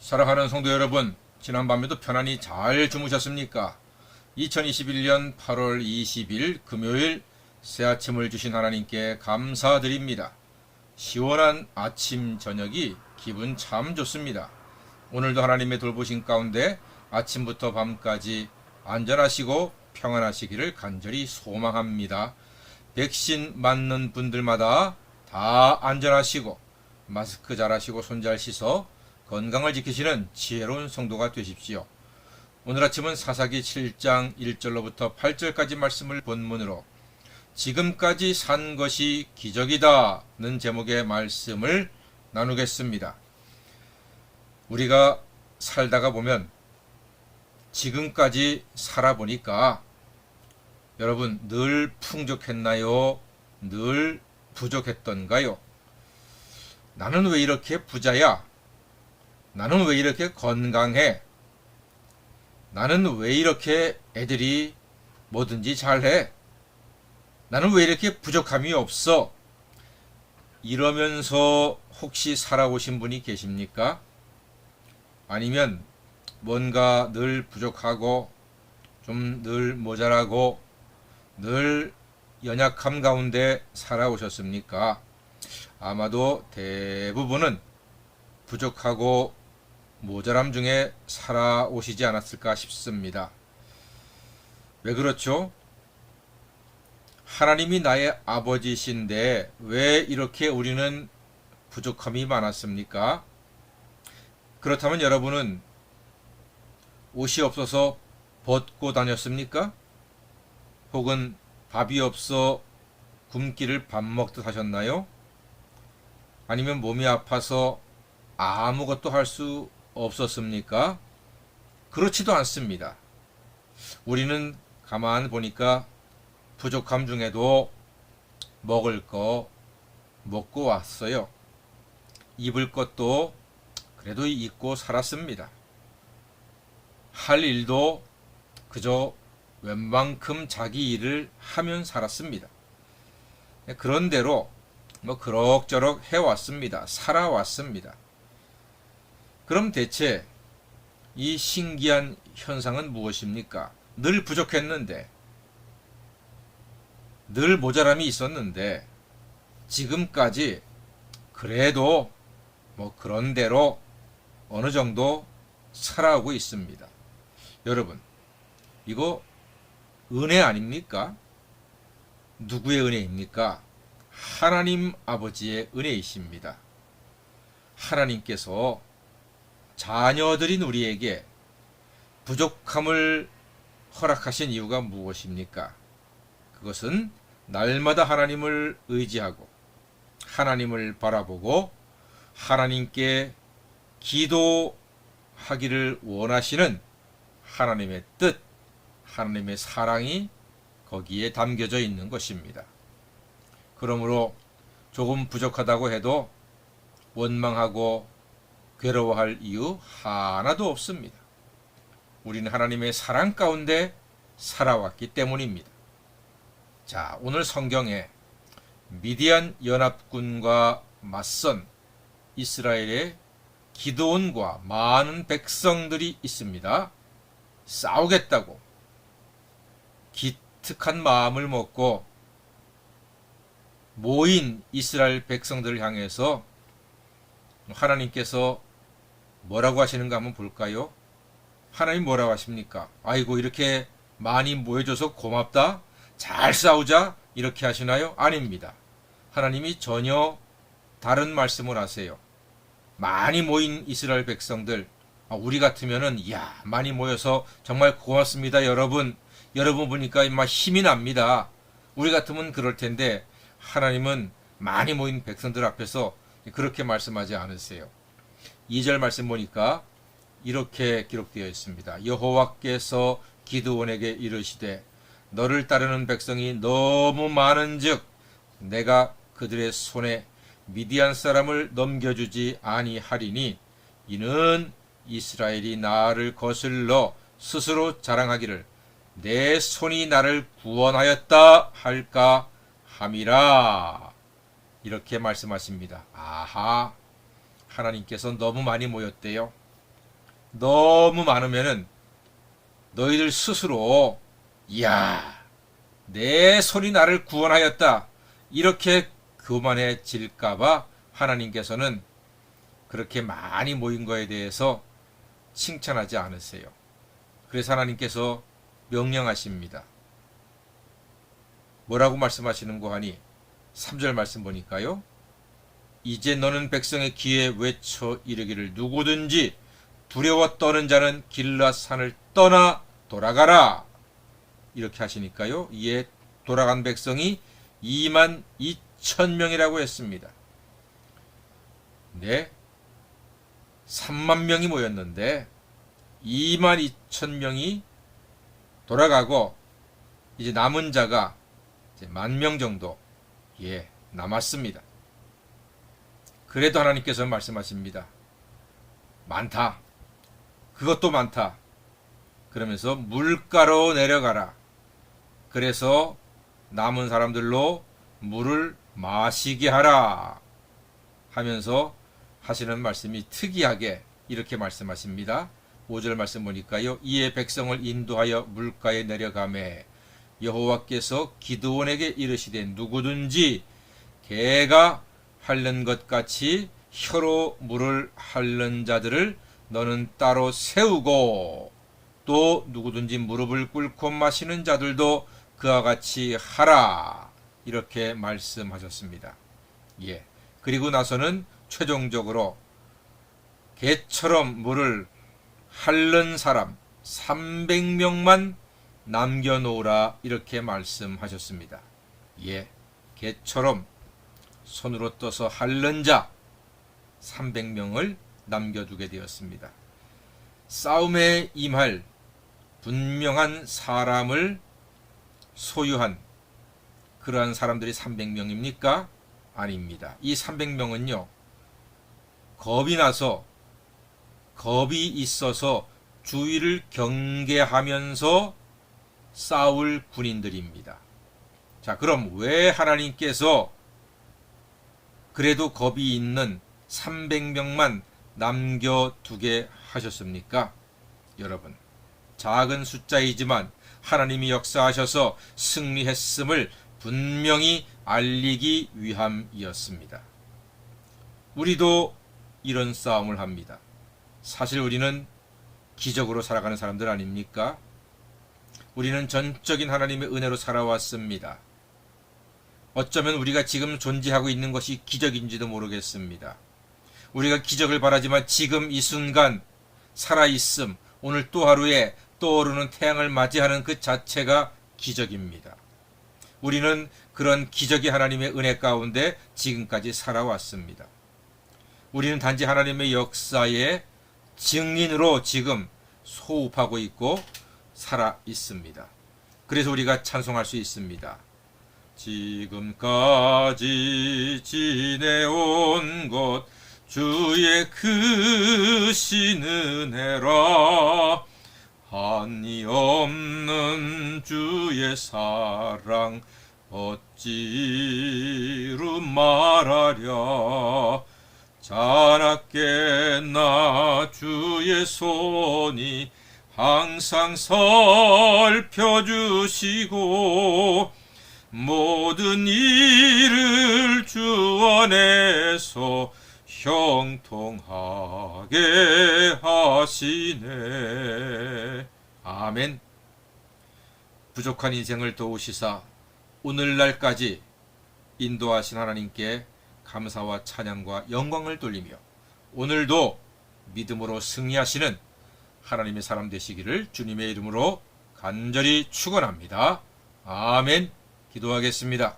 사랑하는 성도 여러분, 지난밤에도 편안히 잘 주무셨습니까? 2021년 8월 20일 금요일 새 아침을 주신 하나님께 감사드립니다. 시원한 아침 저녁이 기분 참 좋습니다. 오늘도 하나님의 돌보신 가운데 아침부터 밤까지 안전하시고 평안하시기를 간절히 소망합니다. 백신 맞는 분들마다 다 안전하시고 마스크 잘하시고 손 잘 씻어 건강을 지키시는 지혜로운 성도가 되십시오. 오늘 아침은 사사기 7장 1절로부터 8절까지 말씀을 본문으로 지금까지 산 것이 기적이다는 제목의 말씀을 나누겠습니다. 우리가 살다가 보면 지금까지 살아보니까 여러분 늘 풍족했나요? 늘 부족했던가요? 나는 왜 이렇게 부자야? 나는 왜 이렇게 건강해? 나는 왜 이렇게 애들이 뭐든지 잘해? 나는 왜 이렇게 부족함이 없어? 이러면서 혹시 살아오신 분이 계십니까? 아니면 뭔가 늘 부족하고 좀 늘 모자라고 늘 연약함 가운데 살아오셨습니까? 아마도 대부분은 부족하고 모자람 중에 살아오시지 않았을까 싶습니다. 왜 그렇죠? 하나님이 나의 아버지신데 왜 이렇게 우리는 부족함이 많았습니까? 그렇다면 여러분은 옷이 없어서 벗고 다녔습니까? 혹은 밥이 없어 굶기를 밥 먹듯 하셨나요? 아니면 몸이 아파서 아무것도 할 수 없었습니까? 그렇지도 않습니다. 우리는 가만 보니까 부족함 중에도 먹을 거 먹고 왔어요. 입을 것도 그래도 입고 살았습니다. 할 일도 그저 웬만큼 자기 일을 하면 살았습니다. 그런 대로 그럭저럭 해왔습니다. 살아왔습니다. 그럼 대체 이 신기한 현상은 무엇입니까? 늘 부족했는데, 늘 모자람이 있었는데, 지금까지 그래도 그런 대로 어느 정도 살아오고 있습니다. 여러분, 이거 은혜 아닙니까? 누구의 은혜입니까? 하나님 아버지의 은혜이십니다. 하나님께서 자녀들인 우리에게 부족함을 허락하신 이유가 무엇입니까? 그것은 날마다 하나님을 의지하고 하나님을 바라보고 하나님께 기도하기를 원하시는 하나님의 뜻, 하나님의 사랑이 거기에 담겨져 있는 것입니다. 그러므로 조금 부족하다고 해도 원망하고 괴로워할 이유 하나도 없습니다. 우리는 하나님의 사랑 가운데 살아왔기 때문입니다. 자, 오늘 성경에 미디안 연합군과 맞선 이스라엘의 기드온과 많은 백성들이 있습니다. 싸우겠다고 기특한 마음을 먹고 모인 이스라엘 백성들을 향해서 하나님께서 뭐라고 하시는가 한번 볼까요? 하나님 뭐라고 하십니까? 아이고 이렇게 많이 모여줘서 고맙다. 잘 싸우자. 이렇게 하시나요? 아닙니다. 하나님이 전혀 다른 말씀을 하세요. 많이 모인 이스라엘 백성들, 우리 같으면은 많이 모여서 정말 고맙습니다. 여러분 보니까 막 힘이 납니다. 우리 같으면 그럴 텐데 하나님은 많이 모인 백성들 앞에서 그렇게 말씀하지 않으세요. 2절 말씀 보니까 이렇게 기록되어 있습니다. 여호와께서 기드온에게 이르시되 너를 따르는 백성이 너무 많은즉 내가 그들의 손에 미디안 사람을 넘겨주지 아니하리니 이는 이스라엘이 나를 거슬러 스스로 자랑하기를 내 손이 나를 구원하였다 할까 함이라. 이렇게 말씀하십니다. 아하, 하나님께서 너무 많이 모였대요. 너무 많으면은 너희들 스스로 이야, 내 손이 나를 구원하였다, 이렇게 교만해질까봐 하나님께서는 그렇게 많이 모인 거에 대해서 칭찬하지 않으세요. 그래서 하나님께서 명령하십니다. 뭐라고 말씀하시는고 하니 3절 말씀 보니까요, 이제 너는 백성의 귀에 외쳐 이르기를 누구든지 두려워 떠는 자는 길앗 산을 떠나 돌아가라, 이렇게 하시니까요, 이에 돌아간 백성이 2만 2천 명이라고 했습니다. 네, 3만 명이 모였는데 2만 2천 명이 돌아가고 이제 남은 자가 이제 1만 명 정도 남았습니다. 그래도 하나님께서 말씀하십니다. 많다. 그것도 많다. 그러면서 물가로 내려가라. 그래서 남은 사람들로 물을 마시게 하라 하면서 하시는 말씀이 특이하게 이렇게 말씀하십니다. 5절 말씀 보니까요, 이에 백성을 인도하여 물가에 내려가매 여호와께서 기드온에게 이르시되 누구든지 개가 핥는 것 같이 혀로 물을 핥는 자들을 너는 따로 세우고 또 누구든지 무릎을 꿇고 마시는 자들도 그와 같이 하라, 이렇게 말씀하셨습니다. 그리고 나서는 최종적으로 개처럼 물을 핥는 사람 300명만 남겨놓으라, 이렇게 말씀하셨습니다. 개처럼 손으로 떠서 핥는 자 300명을 남겨두게 되었습니다. 싸움에 임할 분명한 사람을 소유한 그러한 사람들이 300명입니까? 아닙니다. 이 300명은요, 겁이 나서, 겁이 있어서 주위를 경계하면서 싸울 군인들입니다. 자, 그럼 왜 하나님께서 그래도 겁이 있는 300명만 남겨두게 하셨습니까? 여러분, 작은 숫자이지만 하나님이 역사하셔서 승리했음을 분명히 알리기 위함이었습니다. 우리도 이런 싸움을 합니다. 사실 우리는 기적으로 살아가는 사람들 아닙니까? 우리는 전적인 하나님의 은혜로 살아왔습니다. 어쩌면 우리가 지금 존재하고 있는 것이 기적인지도 모르겠습니다. 우리가 기적을 바라지만 지금 이 순간 살아있음, 오늘 또 하루에 떠오르는 태양을 맞이하는 그 자체가 기적입니다. 우리는 그런 기적이 하나님의 은혜 가운데 지금까지 살아왔습니다. 우리는 단지 하나님의 역사의 증인으로 지금 소흡하고 있고 살아 있습니다. 그래서 우리가 찬송할 수 있습니다. 지금까지 지내온 것 주의 크신 은혜라, 한이 없는 주의 사랑 어찌로 말하랴. 자나깨나 주의 손이 항상 살펴주시고 모든 일을 주 안에서 형통하게 하시네. 아멘. 부족한 인생을 도우시사 오늘날까지 인도하신 하나님께 감사와 찬양과 영광을 돌리며 오늘도 믿음으로 승리하시는 하나님의 사람 되시기를 주님의 이름으로 간절히 축원합니다. 아멘. 기도하겠습니다.